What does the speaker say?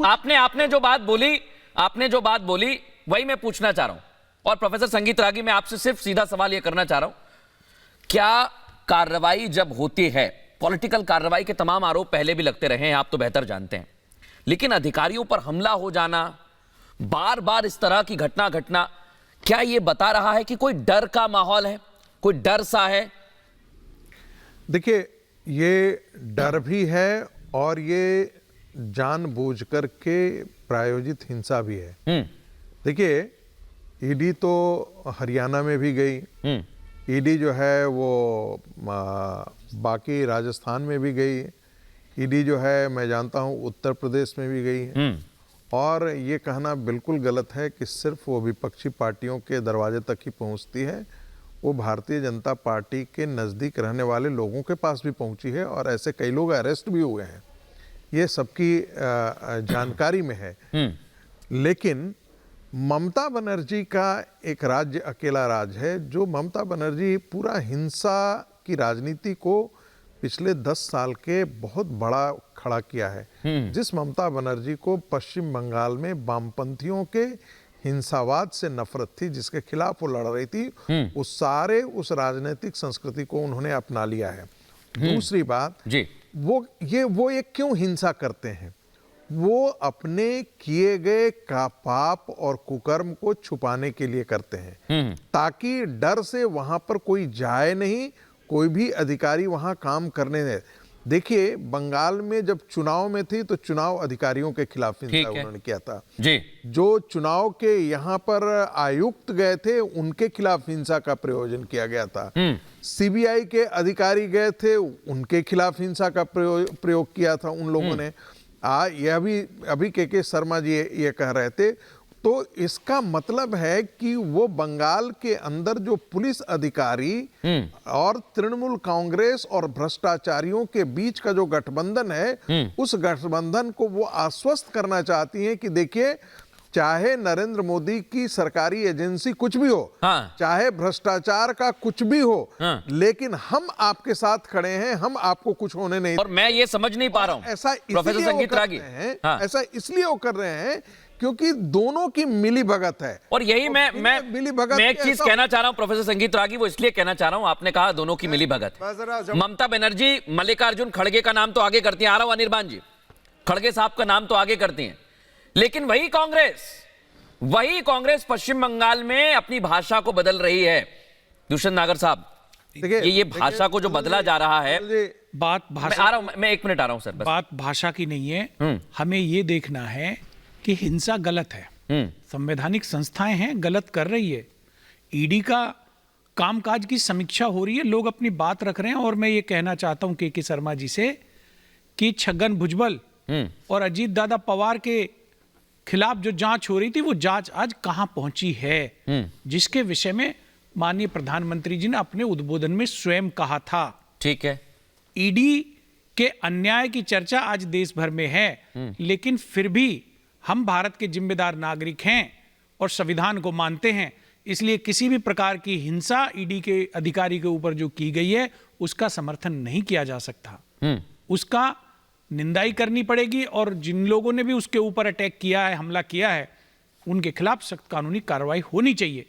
आपने जो बात बोली वही मैं पूछना चाह रहा हूं। और प्रोफेसर संगीत रागी, मैं आपसे सिर्फ सीधा सवाल यह करना चाह रहा हूं, क्या कार्रवाई जब होती है, पॉलिटिकल कार्रवाई के तमाम आरोप पहले भी लगते रहे हैं, आप तो बेहतर जानते हैं, लेकिन अधिकारियों पर हमला हो जाना, बार बार इस तरह की घटना, क्या यह बता रहा है कि कोई डर का माहौल है, कोई डर सा है? देखिए, ये डर भी है और ये जानबूझकर के प्रायोजित हिंसा भी है। देखिए, ईडी तो हरियाणा में भी गई, ईडी जो है वो बाकी राजस्थान में भी गई, ईडी जो है मैं जानता हूँ उत्तर प्रदेश में भी गई है। और ये कहना बिल्कुल गलत है कि सिर्फ वो विपक्षी पार्टियों के दरवाजे तक ही पहुँचती है, वो भारतीय जनता पार्टी के नज़दीक रहने वाले लोगों के पास भी पहुँची है और ऐसे कई लोग अरेस्ट भी हुए हैं, ये सबकी जानकारी में है। लेकिन ममता बनर्जी का एक राज्य अकेला राज्य है, जो ममता बनर्जी पूरा हिंसा की राजनीति को पिछले 10 साल के बहुत बड़ा खड़ा किया है। जिस ममता बनर्जी को पश्चिम बंगाल में वामपंथियों के हिंसावाद से नफरत थी, जिसके खिलाफ वो लड़ रही थी, उस राजनीतिक संस्कृति को उन्होंने अपना लिया है। दूसरी बात जी, वो ये क्यों हिंसा करते हैं? वो अपने किए गए का पाप और कुकर्म को छुपाने के लिए करते हैं, ताकि डर से वहां पर कोई जाए नहीं, कोई भी अधिकारी वहां काम करने दे। देखिए, बंगाल में जब चुनाव में थी तो चुनाव अधिकारियों के खिलाफ हिंसा उन्होंने किया था जी। जो चुनाव के यहाँ पर आयुक्त गए थे उनके खिलाफ हिंसा का प्रयोजन किया गया था। सीबीआई के अधिकारी गए थे, उनके खिलाफ हिंसा का प्रयोग किया था उन लोगों ने। यह भी अभी के शर्मा जी ये कह रहे थे। तो इसका मतलब है कि वो बंगाल के अंदर जो पुलिस अधिकारी और तृणमूल कांग्रेस और भ्रष्टाचारियों के बीच का जो गठबंधन है, उस गठबंधन को वो आश्वस्त करना चाहती हैं कि देखिए, चाहे नरेंद्र मोदी की सरकारी एजेंसी कुछ भी हो, चाहे भ्रष्टाचार का कुछ भी हो, लेकिन हम आपके साथ खड़े हैं, हम आपको कुछ होने नहीं। और मैं ये समझ नहीं पा रहा हूं, ऐसा इसलिए वो कर रहे हैं क्योंकि दोनों की मिली भगत है। और यही मैं एक चीज कहना चाह रहा हूं प्रोफेसर संगीत रागी, वो इसलिए कहना चाह रहा हूं, आपने कहा दोनों की मिली भगत है। ममता बनर्जी मल्लिकार्जुन खड़गे का नाम तो आगे करती हैं, आ रहा हूं अनिर्बान जी, खड़गे साहब का नाम तो आगे करती हैं, लेकिन वही कांग्रेस पश्चिम बंगाल में अपनी भाषा को बदल रही है। दुष्यंत नागर साहब, ये भाषा को जो बदला जा रहा है, बात भाषा, आ रहा हूं मैं, 1 मिनट आ रहा हूं सर, बात भाषा की नहीं है। हमें ये देखना है कि हिंसा गलत है, संवैधानिक संस्थाएं हैं, गलत कर रही है, ईडी का कामकाज की समीक्षा हो रही है, लोग अपनी बात रख रहे हैं। और मैं ये कहना चाहता हूं के शर्मा जी से कि छगन भुजबल और अजीत दादा पवार के खिलाफ जो जांच हो रही थी, वो जांच आज कहां पहुंची है, जिसके विषय में माननीय प्रधानमंत्री जी ने अपने उद्बोधन में स्वयं कहा था। ठीक है, ईडी के अन्याय की चर्चा आज देश भर में है, लेकिन फिर भी हम भारत के जिम्मेदार नागरिक हैं और संविधान को मानते हैं, इसलिए किसी भी प्रकार की हिंसा ईडी के अधिकारी के ऊपर जो की गई है उसका समर्थन नहीं किया जा सकता, उसका निंदाई करनी पड़ेगी। और जिन लोगों ने भी उसके ऊपर अटैक किया है, हमला किया है, उनके खिलाफ सख्त कानूनी कार्रवाई होनी चाहिए।